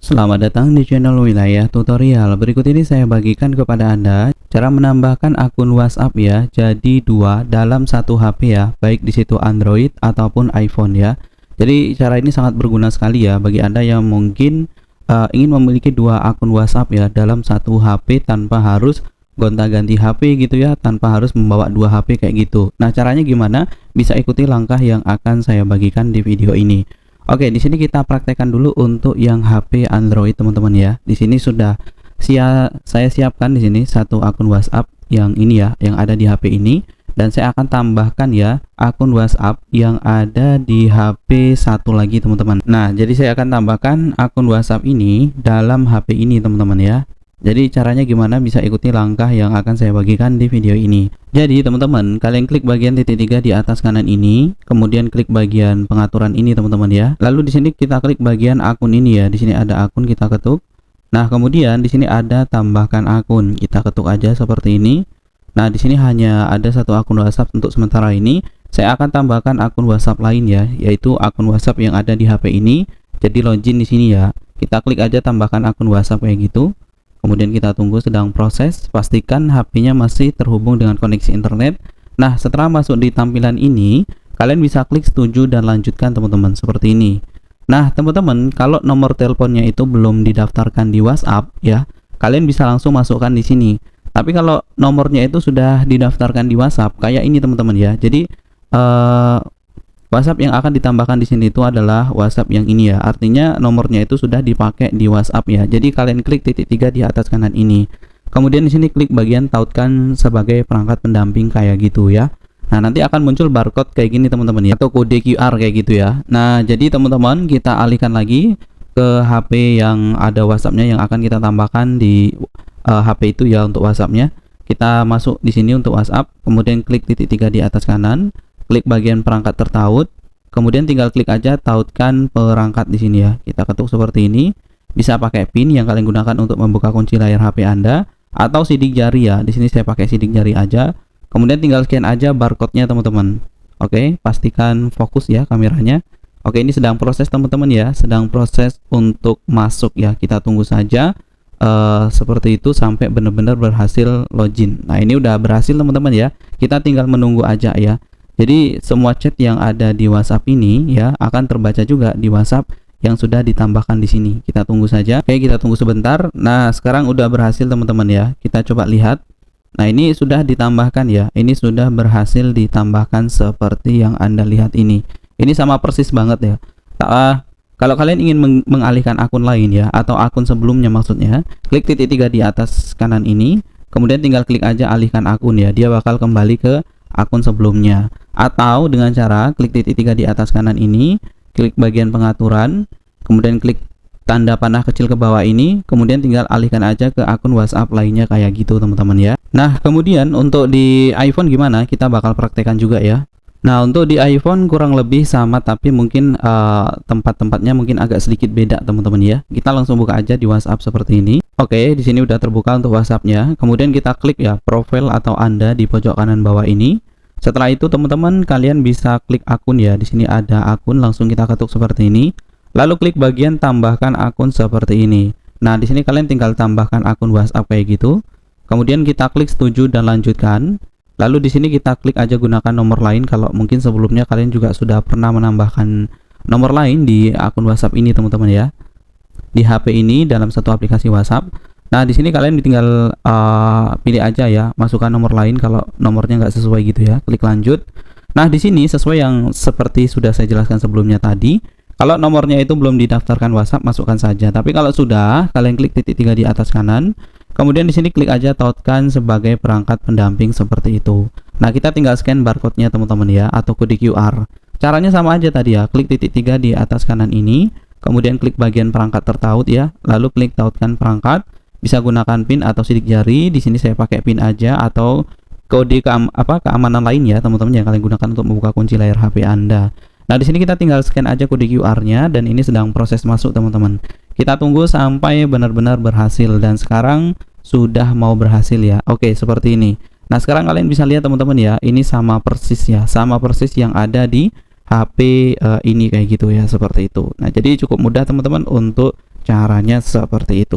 Selamat datang di channel Wilayah Tutorial. Berikut ini saya bagikan kepada Anda cara menambahkan akun WhatsApp ya, jadi dua dalam satu HP ya, baik di situ Android ataupun iPhone ya. Jadi cara ini sangat berguna sekali ya bagi Anda yang mungkin ingin memiliki dua akun WhatsApp ya dalam satu HP tanpa harus gonta-ganti HP gitu ya, tanpa harus membawa dua HP kayak gitu. Nah, caranya gimana? Bisa ikuti langkah yang akan saya bagikan di video ini. Oke, di sini kita praktekkan dulu untuk yang HP Android teman-teman ya. Di sini sudah saya siapkan di sini satu akun WhatsApp yang ini ya, yang ada di HP ini, dan saya akan tambahkan ya akun WhatsApp yang ada di HP satu lagi teman-teman. Nah, jadi saya akan tambahkan akun WhatsApp ini dalam HP ini teman-teman ya. Jadi caranya gimana, bisa ikuti langkah yang akan saya bagikan di video ini. Jadi teman-teman, kalian klik bagian titik 3 di atas kanan ini, kemudian klik bagian pengaturan ini teman-teman ya. Lalu di sini kita klik bagian akun ini ya. Di sini ada akun, kita ketuk. Nah, kemudian di sini ada tambahkan akun. Kita ketuk aja seperti ini. Nah, di sini hanya ada satu akun WhatsApp untuk sementara ini. Saya akan tambahkan akun WhatsApp lain ya, yaitu akun WhatsApp yang ada di HP ini. Jadi login di sini ya. Kita klik aja tambahkan akun WhatsApp kayak gitu. Kemudian kita tunggu sedang proses, pastikan HP-nya masih terhubung dengan koneksi internet. Nah, setelah masuk di tampilan ini, kalian bisa klik setuju dan lanjutkan teman-teman, seperti ini. Nah, teman-teman, kalau nomor teleponnya itu belum didaftarkan di WhatsApp ya, kalian bisa langsung masukkan di sini. Tapi kalau nomornya itu sudah didaftarkan di WhatsApp, kayak ini teman-teman ya. Jadi WhatsApp yang akan ditambahkan di sini itu adalah WhatsApp yang ini ya. Artinya nomornya itu sudah dipakai di WhatsApp ya. Jadi kalian klik titik 3 di atas kanan ini. Kemudian di sini klik bagian tautkan sebagai perangkat pendamping kayak gitu ya. Nah, nanti akan muncul barcode kayak gini teman-teman ya, atau kode QR kayak gitu ya. Nah, jadi teman-teman, kita alihkan lagi ke HP yang ada WhatsApp-nya yang akan kita tambahkan di HP itu ya untuk WhatsApp-nya. Kita masuk di sini untuk WhatsApp, kemudian klik titik 3 di atas kanan. Klik bagian perangkat tertaut, kemudian tinggal klik aja tautkan perangkat di sini ya. Kita ketuk seperti ini. Bisa pakai PIN yang kalian gunakan untuk membuka kunci layar HP Anda, atau sidik jari ya. Di sini saya pakai sidik jari aja. Kemudian tinggal scan aja barcode-nya teman-teman. Oke, pastikan fokus ya kameranya. Oke, ini sedang proses teman-teman ya, sedang proses untuk masuk ya. Kita tunggu saja seperti itu sampai benar-benar berhasil login. Nah, ini udah berhasil teman-teman ya. Kita tinggal menunggu aja ya. Jadi semua chat yang ada di WhatsApp ini ya akan terbaca juga di WhatsApp yang sudah ditambahkan di sini. Kita tunggu saja. Oke, kita tunggu sebentar. Nah, sekarang udah berhasil teman-teman ya. Kita coba lihat. Nah, ini sudah ditambahkan ya. Ini sudah berhasil ditambahkan seperti yang Anda lihat ini. Ini sama persis banget ya. Kalau kalian ingin mengalihkan akun lain ya, atau akun sebelumnya maksudnya, klik titik 3 di atas kanan ini. Kemudian tinggal klik aja alihkan akun ya. Dia bakal kembali ke akun sebelumnya. Atau dengan cara klik titik 3 di atas kanan ini, klik bagian pengaturan, kemudian klik tanda panah kecil ke bawah ini, kemudian tinggal alihkan aja ke akun WhatsApp lainnya kayak gitu teman-teman ya. Nah, kemudian untuk di iPhone gimana? Kita bakal praktekkan juga ya. Nah, untuk di iPhone kurang lebih sama, tapi mungkin tempat-tempatnya mungkin agak sedikit beda teman-teman ya. Kita langsung buka aja di WhatsApp seperti ini. Oke, di sini udah terbuka untuk WhatsApp-nya. Kemudian kita klik ya profil atau Anda di pojok kanan bawah ini. Setelah itu teman-teman, kalian bisa klik akun ya. Di sini ada akun, langsung kita ketuk seperti ini. Lalu klik bagian tambahkan akun seperti ini. Nah, di sini kalian tinggal tambahkan akun WhatsApp kayak gitu. Kemudian kita klik setuju dan lanjutkan. Lalu di sini kita klik aja gunakan nomor lain kalau mungkin sebelumnya kalian juga sudah pernah menambahkan nomor lain di akun WhatsApp ini teman-teman ya. Di HP ini dalam satu aplikasi WhatsApp. Nah, di sini kalian tinggal pilih aja ya, masukkan nomor lain kalau nomornya nggak sesuai gitu ya. Klik lanjut. Nah, di sini sesuai yang seperti sudah saya jelaskan sebelumnya tadi. Kalau nomornya itu belum didaftarkan WhatsApp, masukkan saja. Tapi kalau sudah, kalian klik titik 3 di atas kanan. Kemudian di sini klik aja tautkan sebagai perangkat pendamping seperti itu. Nah, kita tinggal scan barcode-nya teman-teman ya, atau kode QR. Caranya sama aja tadi ya. Klik titik 3 di atas kanan ini. Kemudian klik bagian perangkat tertaut ya. Lalu klik tautkan perangkat. Bisa gunakan PIN atau sidik jari. Di sini saya pakai PIN aja atau kode keamanan lain ya teman-teman yang kalian gunakan untuk membuka kunci layar HP Anda. Nah, di sini kita tinggal scan aja kode QR-nya dan ini sedang proses masuk teman-teman. Kita tunggu sampai benar-benar berhasil dan sekarang sudah mau berhasil ya. Oke, seperti ini. Nah, sekarang kalian bisa lihat teman-teman ya, ini sama persis ya, sama persis yang ada di HP ini kayak gitu ya, seperti itu. Nah, jadi cukup mudah teman-teman untuk Caranya seperti itu.